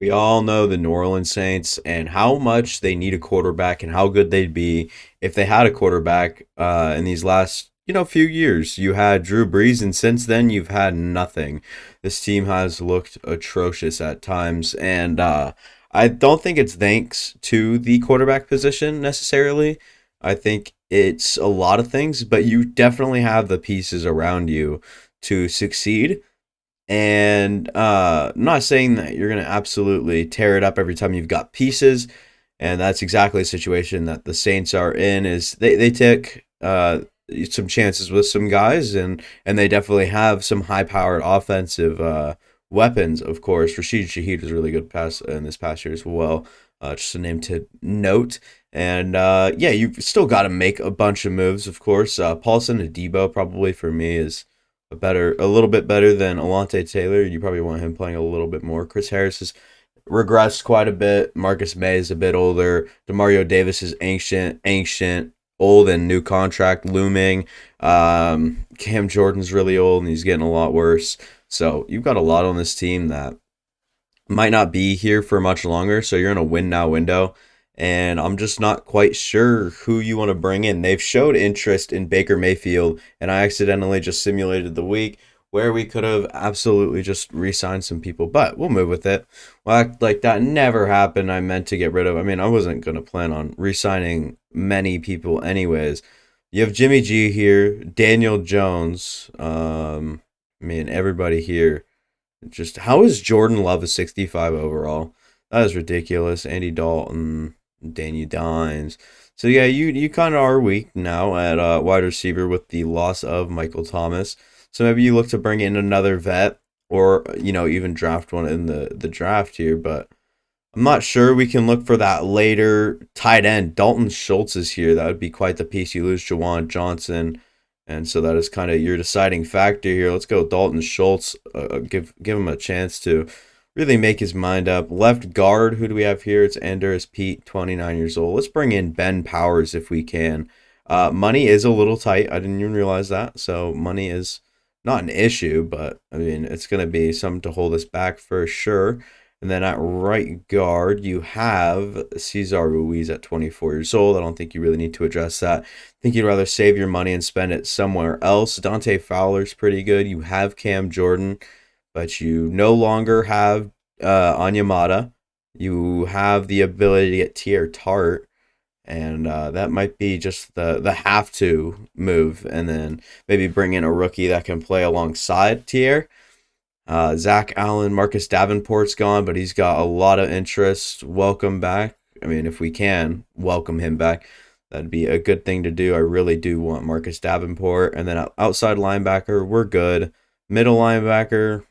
We all know the New Orleans Saints and how much they need a quarterback and how good they'd be if they had a quarterback in these last, few years. You had Drew Brees, and since then you've had nothing. This team has looked atrocious at times, and I don't think it's thanks to the quarterback position necessarily. I think it's a lot of things, but you definitely have the pieces around you to succeed. And I'm not saying that you're going to absolutely tear it up every time you've got pieces. And that's exactly the situation that the Saints are in. Is they take some chances with some guys, and they definitely have some high powered offensive weapons. Of course, Rashid Shaheed was a really good pass in this past year as well. Just a name to note. And yeah, you've still got to make a bunch of moves. Of course, Paulson Adebo probably for me is a little bit better than Alante Taylor. You probably want him playing a little bit more. Chris Harris has regressed quite a bit. Marcus May is a bit older. Demario Davis is ancient, old, and new contract looming. Cam Jordan's really old and he's getting a lot worse. So you've got a lot on this team that might not be here for much longer. So you're in a win now window. And I'm just not quite sure who you want to bring in. They've showed interest in Baker Mayfield, and I accidentally just simulated the week where we could have absolutely just re signed some people, but we'll move with it. We'll act like that never happened. I meant to get rid of, I mean, I wasn't going to plan on re signing many people, anyways. You have Jimmy G here, Daniel Jones, I mean, everybody here. Just how is Jordan Love a 65 overall? That is ridiculous. Andy Dalton, Danny Dimes. So yeah, you kind of are weak now at wide receiver with the loss of Michael Thomas. So maybe you look to bring in another vet, or even draft one in the draft here. But I'm not sure. We can look for that later. Tight end Dalton Schultz is here. That would be quite the piece. You lose Jawan Johnson, and so that is kind of your deciding factor here. Let's go Dalton Schultz. Give him a chance to really make his mind up. Left guard, who do we have here? It's Anders Pete, 29 years old. Let's bring in Ben Powers if we can. Money is a little tight. I didn't even realize that. So money is not an issue, but I mean, it's going to be something to hold us back for sure. And then at right guard, you have Cesar Ruiz at 24 years old. I don't think you really need to address that. I think you'd rather save your money and spend it somewhere else. Dante Fowler's pretty good. You have Cam Jordan, but you no longer have Anyamata. You have the ability to get Tier Tart, and that might be just the have to move, and then maybe bring in a rookie that can play alongside Tier. Zach Allen, Marcus Davenport's gone, but he's got a lot of interest. Welcome back. I mean, if we can welcome him back, that'd be a good thing to do. I really do want Marcus Davenport. And then outside linebacker, we're good. Middle linebacker,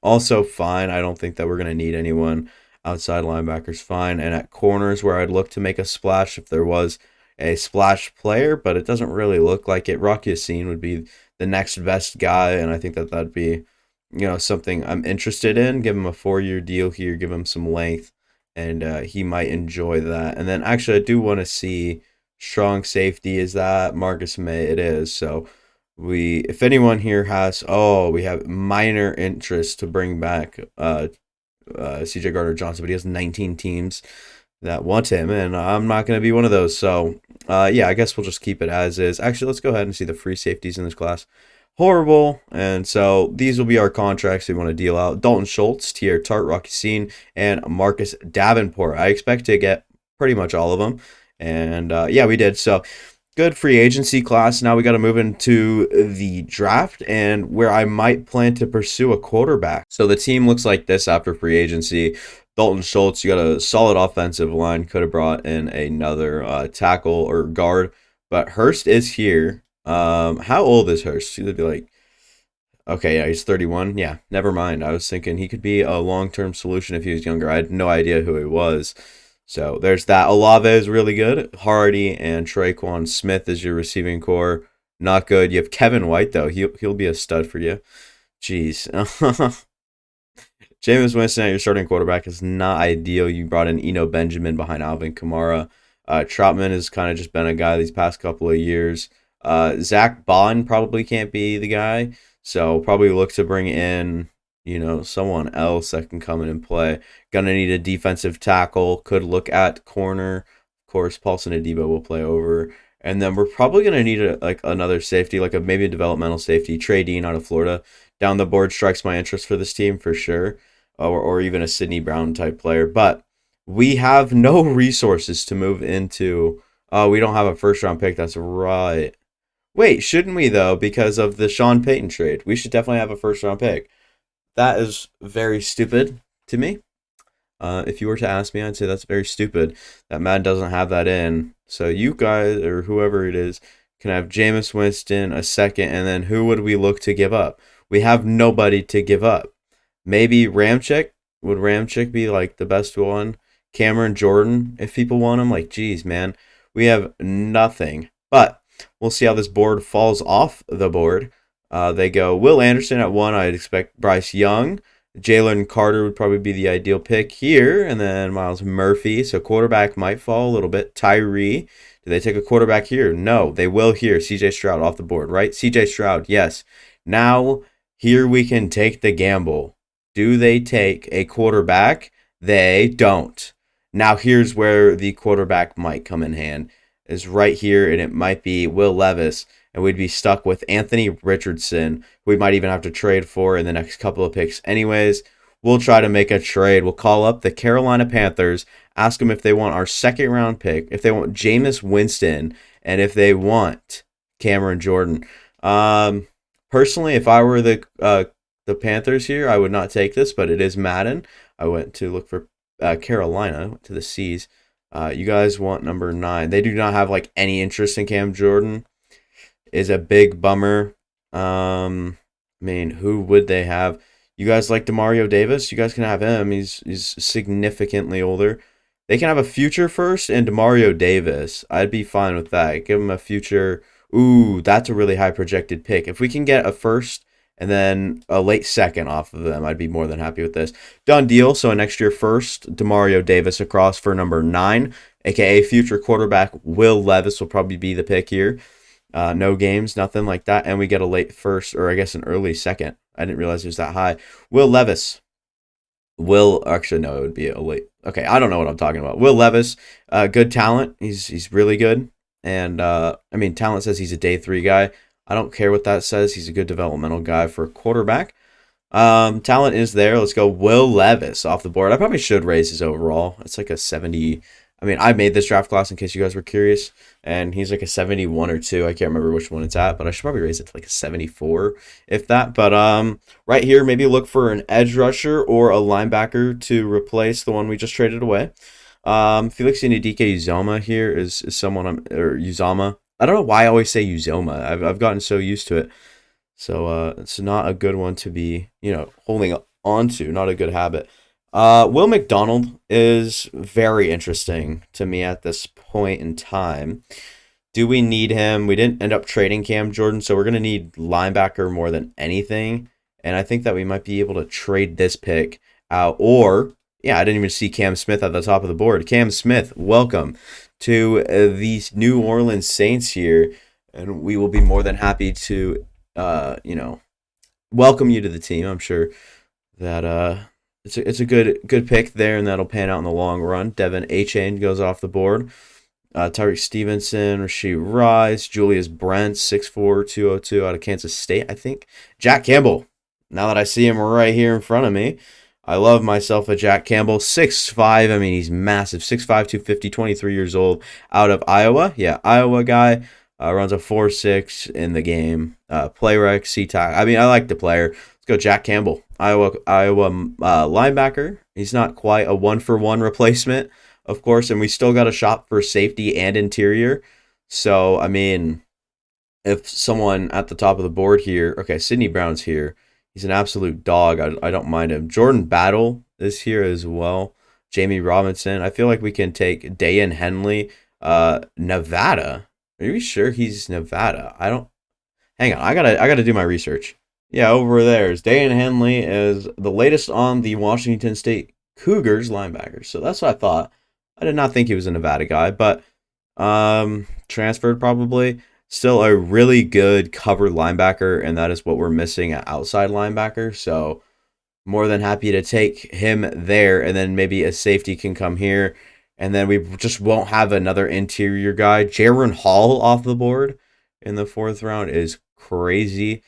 also fine. I don't think that we're going to need anyone. Outside linebackers, fine. And at corners, where I'd look to make a splash if there was a splash player, but it doesn't really look like it. Rock Yassin would be the next best guy, and I think that that'd be something I'm interested in. Give him a 4-year deal here, give him some length, and he might enjoy that. And then actually, I do want to see strong safety. Is that Marcus May? It is. So if anyone here has, we have minor interest to bring back CJ Gardner Johnson, but he has 19 teams that want him, and I'm not going to be one of those. So yeah, I guess we'll just keep it as is. Actually, let's go ahead and see the free safeties in this class. Horrible. And so these will be our contracts we want to deal out. Dalton Schultz, Tier Tart, Rocky Scene, and Marcus Davenport. I expect to get pretty much all of them. And yeah, we did. So good free agency class. Now we got to move into the draft, and where I might plan to pursue a quarterback. So the team looks like this after free agency. Dalton Schultz, you got a solid offensive line. Could have brought in another tackle or guard, but Hurst is here. How old is Hurst? He'd be like, okay, yeah, he's 31. Yeah, never mind. I was thinking he could be a long-term solution if he was younger. I had no idea who he was. So there's that. Olave is really good. Hardy and Traquan Smith is your receiving core. Not good. You have Kevin White, though. He'll be a stud for you. Jeez. Jameis Winston at your starting quarterback is not ideal. You brought in Eno Benjamin behind Alvin Kamara. Troutman has kind of just been a guy these past couple of years. Zach Bond probably can't be the guy. So probably look to bring in someone else that can come in and play. Gonna need a defensive tackle. Could look at corner. Of course, Paulson Adebo will play over. And then we're probably gonna need another safety, like maybe a developmental safety. Trey Dean out of Florida down the board strikes my interest for this team for sure, or even a Sidney Brown type player. But we have no resources to move into. Oh, we don't have a first round pick. That's right. Wait, shouldn't we though? Because of the Sean Payton trade, we should definitely have a first round pick. That is very stupid to me. If you were to ask me, I'd say that's very stupid that Madden doesn't have that in. So you guys or whoever it is can have Jameis Winston a second, and then who would we look to give up? We have nobody to give up. Maybe Ramchick. Would Ramchick be like the best one? Cameron Jordan, if people want him. Like, geez, man, we have nothing. But we'll see how this board falls off the board. They go Will Anderson at 1. I'd expect Bryce Young. Jalen Carter would probably be the ideal pick here. And then Miles Murphy. So quarterback might fall a little bit. Tyree. Do they take a quarterback here? No, they will here. CJ Stroud off the board, right? CJ Stroud, yes. Now, here we can take the gamble. Do they take a quarterback? They don't. Now, here's where the quarterback might come in hand. Is right here, and it might be Will Levis, and we'd be stuck with Anthony Richardson, who we might even have to trade for in the next couple of picks anyways. We'll try to make a trade. We'll call up the Carolina Panthers, ask them if they want our second round pick, if they want Jameis Winston, and if they want Cameron Jordan. Personally, if I were the Panthers here, I would not take this, but it is Madden. I went to look for Carolina, went to the C's. You guys want number 9. They do not have like any interest in Cam Jordan. Is a big bummer. I mean, who would they have? You guys like Demario Davis? You guys can have him. He's significantly older. They can have a future first and Demario Davis. I'd be fine with that. Give him a future. Ooh, that's a really high projected pick. If we can get a first and then a late second off of them, I'd be more than happy with this. Done deal. So a next year first, Demario Davis across for number 9, aka future quarterback Will Levis will probably be the pick here. No games, nothing like that, and we get a late first, or I guess an early second. I didn't realize it was that high. Will Levis. Will actually no, it would be a late. Okay, I don't know what I'm talking about. Will Levis, good talent. He's really good, and I mean, talent says he's a day 3 guy. I don't care what that says. He's a good developmental guy for a quarterback. Talent is there. Let's go Will Levis off the board. I probably should raise his overall. It's like a 70. I mean, I made this draft class in case you guys were curious, and he's like a 71 or 2. I can't remember which one it's at, but I should probably raise it to like a 74, if that. But right here, maybe look for an edge rusher or a linebacker to replace the one we just traded away. Felix Uzoma here is someone or Uzama. I don't know why I always say Uzoma. I've gotten so used to it. So it's not a good one to be, holding on to. Not a good habit. Will McDonald is very interesting to me at this point in time. Do we need him? We didn't end up trading Cam Jordan, so we're going to need linebacker more than anything. And I think that we might be able to trade this pick out. Or, yeah, I didn't even see Cam Smith at the top of the board. Cam Smith, welcome to these New Orleans Saints here. And we will be more than happy to, welcome you to the team. I'm sure that it's a good pick there, and that'll pan out in the long run. Devin Achane goes off the board. Tyreek Stevenson, Rasheed Rice, Julius Brent, 6'4", 202 out of Kansas State, I think. Jack Campbell. Now that I see him right here in front of me, I love myself a Jack Campbell. 6'5", I mean, he's massive. 6'5", 250, 23 years old, out of Iowa. Yeah, Iowa guy. Runs a 4.6 in the game. Play rec, C-Tac. I mean, I like the player. Let's go Jack Campbell. Iowa linebacker. He's not quite a 1-for-1 replacement, of course, and we still got a shop for safety and interior. So, I mean, if someone at the top of the board here, okay, Sidney Brown's here. He's an absolute dog. I don't mind him. Jordan Battle is here as well. Jamie Robinson. I feel like we can take Dayan Henley. Nevada. Are you sure he's Nevada? I don't. Hang on. I gotta do my research. Yeah, over there is Dayan Henley is the latest on the Washington State Cougars linebackers. So that's what I thought. I did not think he was a Nevada guy, but transferred probably. Still a really good covered linebacker, and that is what we're missing at outside linebacker. So More than happy to take him there, and then maybe a safety can come here, and then we just won't have another interior guy. Jaron Hall off the board in the fourth round is crazy.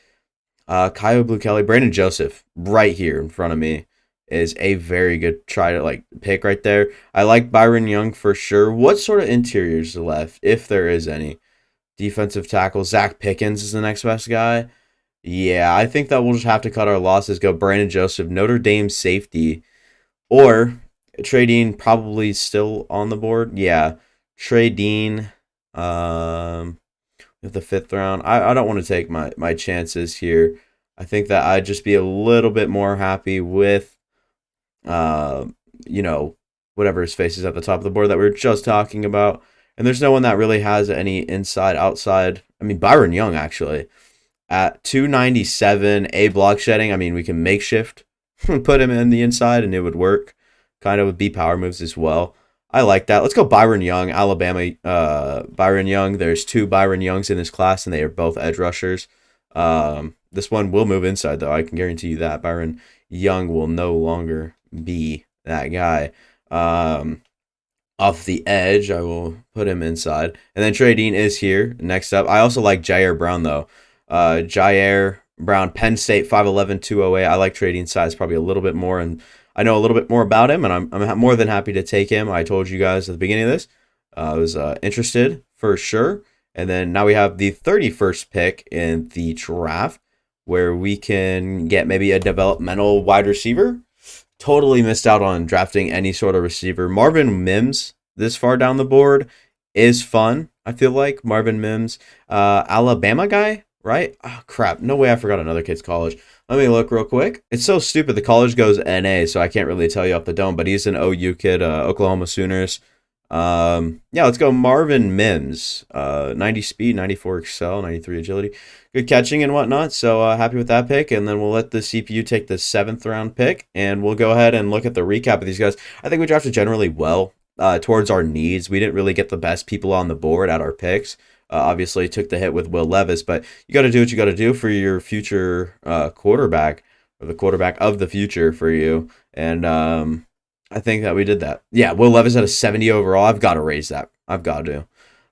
Kyle Blue Kelly, Brandon Joseph, right here in front of me, is a very good try to like pick right there. I like Byron Young for sure. What sort of interiors left, if there is any? Defensive tackle Zach Pickens is the next best guy. Yeah, I think that we'll just have to cut our losses. Go Brandon Joseph, Notre Dame safety, or Trey Dean probably still on the board. Yeah, Trey Dean. With the fifth round. I don't want to take my chances here. I think that I'd just be a little bit more happy with, uh, you know, whatever his face is at the top of the board that we were just talking about. And there's no one that really has any inside, outside. I mean, Byron Young, actually, at 297, A block shedding. I mean, we can makeshift put him in the inside and it would work. Kind of with B power moves as well. I like that. Let's go Byron Young, Alabama. Byron Young. There's two Byron Youngs in this class, and they are both edge rushers. This one will move inside, though. I can guarantee you that. Byron Young will no longer be that guy. Off the edge, I will put him inside. And then Trey Dean is here. Next up, I also like Jair Brown, though. Jair Brown, Penn State, 5'11", 208. I like Trey Dean's size probably a little bit more, and I know a little bit more about him, and I'm more than happy to take him. I told you guys at the beginning of this, I was interested for sure. And then now we have the 31st pick in the draft, where we can get maybe a developmental wide receiver. Totally missed out on drafting any sort of receiver. Marvin Mims this far down the board is fun. I feel like Marvin Mims, Alabama guy, right? Oh crap! No way, I forgot another kid's college. Let me look real quick. It's so stupid. The college goes NA, so I can't really tell you off the dome. But he's an OU kid, Oklahoma Sooners. Yeah, let's go Marvin Mims. 90 speed, 94 excel, 93 agility. Good catching and whatnot. So happy with that pick. And then we'll let the CPU take the 7th round pick. And we'll go ahead and look at the recap of these guys. I think we drafted generally well towards our needs. We didn't really get the best people on the board at our picks. Obviously took the hit with Will Levis, but you got to do what you got to do for your future quarterback, or the quarterback of the future for you. And I think that we did that. Yeah, Will Levis at a 70 overall. I've got to raise that. I've got to.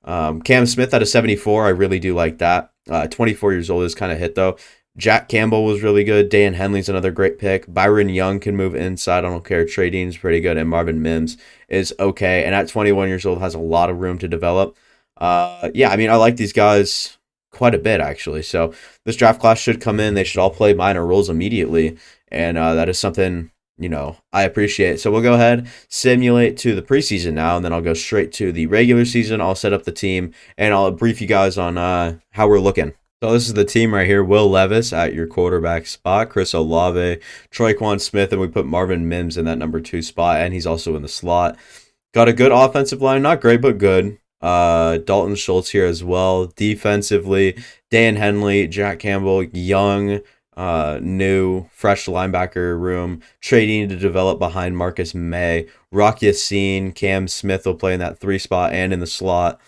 Cam Smith at a 74. I really do like that. 24 years old is kind of hit, though. Jack Campbell was really good. Dan Henley's another great pick. Byron Young can move inside. I don't care. Trey Dean's pretty good. And Marvin Mims is okay. And at 21 years old, has a lot of room to develop. Yeah, I mean, I like these guys quite a bit, actually. So this draft class should come in. They should all play minor roles immediately. And that is something, I appreciate. So we'll go ahead, simulate to the preseason now, and then I'll go straight to the regular season. I'll set up the team, and I'll brief you guys on how we're looking. So this is the team right here. Will Levis at your quarterback spot, Chris Olave, Troyquan Smith, and we put Marvin Mims in that number 2 spot, and he's also in the slot. Got a good offensive line, not great, but good. Dalton Schultz here as well. Defensively, Dan Henley, Jack Campbell, young, new, fresh linebacker room. Trading to develop behind Marcus May. Rock Yassin, Cam Smith will play in that 3 spot and in the slot.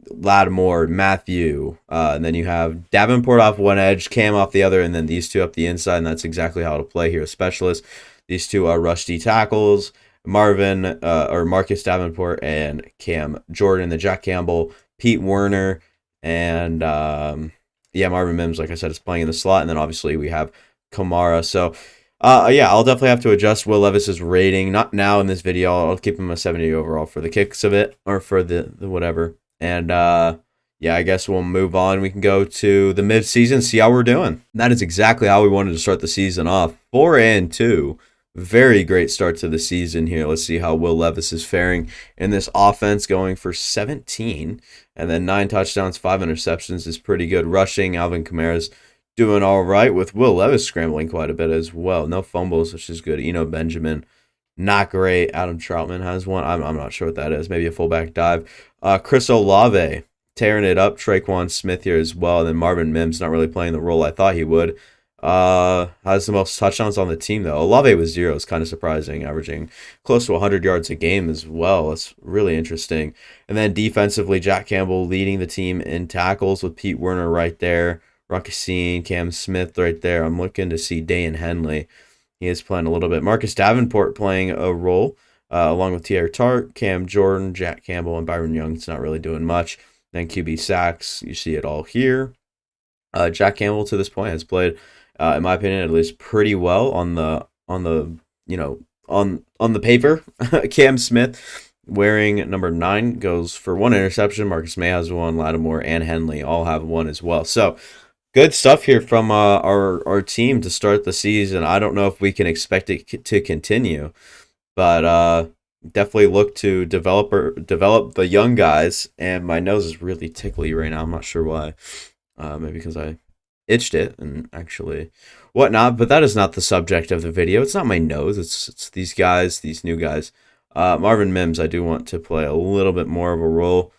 Lattimore, Matthew, and then you have Davenport off one edge, Cam off the other, and then these two up the inside, and that's exactly how to play here. Specialists. These two are rusty tackles. Marcus Davenport and Cam Jordan, the Jack Campbell, Pete Werner, and Marvin Mims, like I said, is playing in the slot, and then obviously we have Kamara. So I'll definitely have to adjust Will Levis's rating. Not now in this video. I'll keep him a 70 overall for the kicks of it, or for the whatever. And I guess we'll move on. We can go to the mid-season, see how we're doing. And that is exactly how we wanted to start the season off. 4-2. Very great start to the season here. Let's see how Will Levis is faring in this offense, going for 17 and then 9 touchdowns, 5 interceptions is pretty good. Rushing, Alvin Kamara's doing all right, with Will Levis scrambling quite a bit as well. No fumbles, which is good. Benjamin, not great. Adam Troutman has one. I'm not sure what that is. Maybe a fullback dive. Chris Olave tearing it up. Troyquan Smith here as well. And then Marvin Mims not really playing the role I thought he would. Has the most touchdowns on the team, though. Olave with 0 is kind of surprising, averaging close to 100 yards a game as well. It's really interesting. And then defensively, Jack Campbell leading the team in tackles with Pete Werner right there. Ruckesine, Cam Smith right there. I'm looking to see Dayan Henley. He is playing a little bit. Marcus Davenport playing a role, along with Tierra Tart, Cam Jordan, Jack Campbell, and Byron Young. It's not really doing much. Then QB sacks, you see it all here. Jack Campbell to this point has played, in my opinion, at least pretty well on the on the paper. Cam Smith, wearing number 9, goes for 1 interception. Marcus May has 1. Lattimore and Henley all have 1 as well. So good stuff here from our team to start the season. I don't know if we can expect it to continue, but definitely look to develop the young guys. And my nose is really tickly right now. I'm not sure why. Maybe because I itched it and actually whatnot. But that is not the subject of the video. It's not my nose. It's these guys, these new guys. Marvin Mims, I do want to play a little bit more of a role.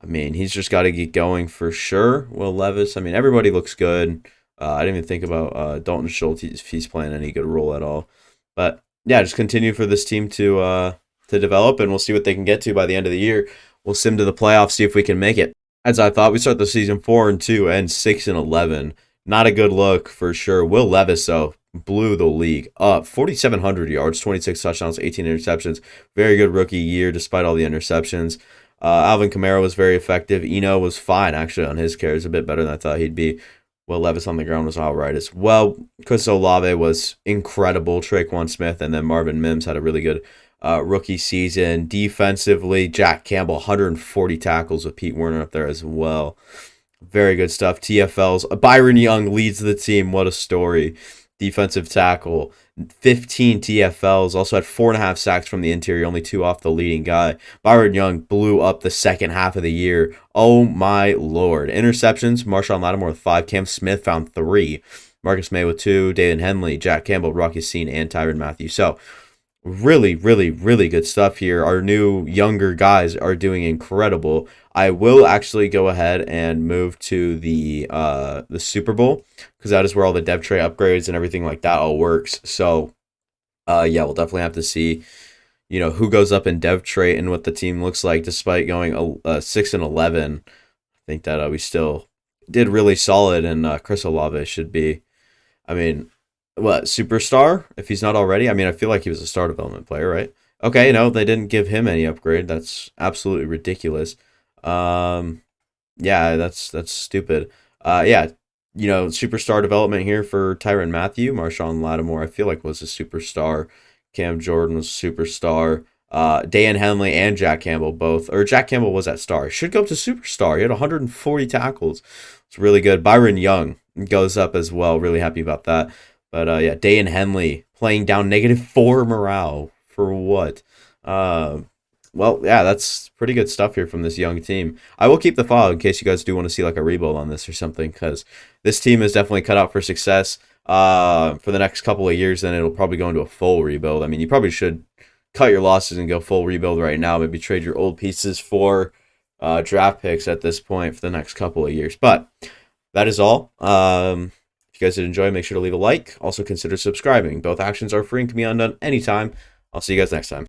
I mean, he's just got to get going for sure. Will Levis, I mean, everybody looks good. I didn't even think about Dalton Schultz if he's playing any good role at all. But yeah, just continue for this team to develop, and we'll see what they can get to by the end of the year. We'll sim to the playoffs, see if we can make it. As I thought, we start the season 4-2 and 6-11. Not a good look for sure. Will Levis, though, blew the league up. 4,700 yards, 26 touchdowns, 18 interceptions. Very good rookie year despite all the interceptions. Alvin Kamara was very effective. Eno was fine, actually, on his carries. A bit better than I thought he'd be. Will Levis on the ground was all right as well. Chris Olave was incredible. Traquan Smith and then Marvin Mims had a really good rookie season. Defensively, Jack Campbell, 140 tackles with Pete Werner up there as well. Very good stuff. TFLs. Byron Young leads the team. What a story. Defensive tackle. 15 TFLs. Also had 4.5 sacks from the interior. Only 2 off the leading guy. Byron Young blew up the second half of the year. Oh my lord. Interceptions. Marshawn Lattimore with 5. Cam Smith found 3. Marcus May with 2. Dayan Henley, Jack Campbell, Ruckesine, and Tyrann Mathieu. So really, really, really good stuff here. Our new younger guys are doing incredible. I will actually go ahead and move to the Super Bowl because that is where all the dev tray upgrades and everything like that all works. So yeah, we'll definitely have to see, who goes up in dev trait and what the team looks like despite going 6-11. I think that we still did really solid, and Chris Olave should be, I mean, what, superstar if he's not already? I mean, I feel like he was a star development player, right? Okay, no, they didn't give him any upgrade. That's absolutely ridiculous. Yeah, that's stupid. Yeah, superstar development here for Tyrann Mathieu. Marshawn Lattimore, I feel like, was a superstar. Cam Jordan was a superstar. Dayan Henley and Jack Campbell both, or Jack Campbell was at star. Should go up to superstar. He had 140 tackles. It's really good. Byron Young goes up as well. Really happy about that. But yeah, Dayan Henley playing down -4 morale for what? Well, yeah, that's pretty good stuff here from this young team. I will keep the file in case you guys do want to see like a rebuild on this or something, because this team is definitely cut out for success for the next couple of years. Then it'll probably go into a full rebuild. I mean, you probably should cut your losses and go full rebuild right now. Maybe trade your old pieces for draft picks at this point for the next couple of years. But that is all. If you guys did enjoy, make sure to leave a like. Also consider subscribing. Both actions are free and can be undone anytime. I'll see you guys next time.